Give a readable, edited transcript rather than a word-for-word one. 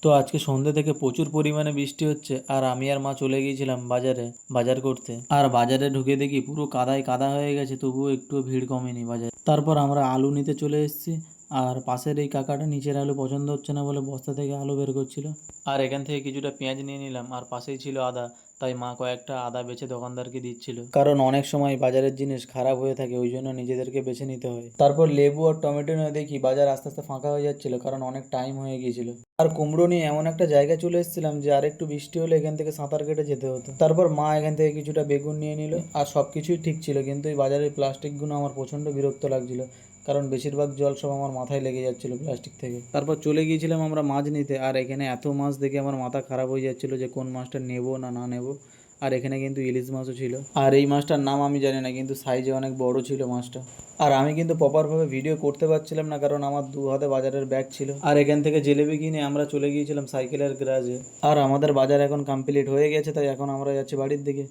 তো আজকে সন্ধ্যে থেকে প্রচুর পরিমাণে বৃষ্টি হচ্ছে, আর আমি আর মা চলে গিয়েছিলাম বাজারে বাজার করতে। আর বাজারে ঢুকে দেখি পুরো কাদায় কাদা হয়ে গেছে, তবুও একটুও ভিড় কমেনি বাজারে। তারপর আমরা আলু নিতে চলে এসেছি, আর পাশের এই কাকাটা নিচের আলু পছন্দ হচ্ছে না বলে বস্তা থেকে আলু বের করছিল। আর এখান থেকে কিছুটা পেঁয়াজ নিয়ে নিলাম, আর পাশেই ছিল আদা। তাই মা কয়েকটা আদা বেছে দোকানদারকে দিচ্ছিল, কারণ অনেক সময় বাজারের জিনিস খারাপ হয়ে থাকে, ওই জন্য নিজেদেরকে বেছে নিতে হয়। তারপর লেবু আর টমেটো নিয়ে দেখি বাজার আস্তে আস্তে ফাঁকা হয়ে যাচ্ছিল, কারণ অনেক টাইম হয়ে গিয়েছিল। আর কুমড়ো নিয়ে এমন একটা জায়গায় চলে এসেছিলাম যে আর একটু বৃষ্টি হলে এখান থেকে সাঁতার কেটে যেতে হতো। তারপর মা এখান থেকে কিছুটা বেগুন নিয়ে নিল, আর সব কিছুই ঠিক ছিল, কিন্তু এই বাজারের প্লাস্টিকগুলো আমার প্রচণ্ড বিরক্ত লাগছিল, কারণ বেশিরভাগ জল সব আমার মাথায় লেগে যাচ্ছিল প্লাস্টিক থেকে। তারপর চলে গিয়েছিলাম আমরা মাছ নিতে, আর এখানে এত মাছ দেখে আমার মাথা খারাপ হয়ে যাচ্ছিল যে কোন মাছটা নেবো না না নেবো। আর এখানে কিন্তু ইলিশ মাছও ছিল, আর এই মাছটার নাম আমি জানি না, কিন্তু সাইজে অনেক বড় ছিল মাছটা। আর আমি কিন্তু প্রপারভাবে ভিডিও করতে পারছিলাম না, কারণ আমার দু হাতে বাজারের ব্যাগ ছিল। আর এখান থেকে জিলেবি কিনে আমরা চলে গিয়েছিলাম সাইকেলের গ্যারাজে। আর আমাদের বাজার এখন কমপ্লিট হয়ে গেছে, তাই এখন আমরা যাচ্ছি বাড়ির দিকে।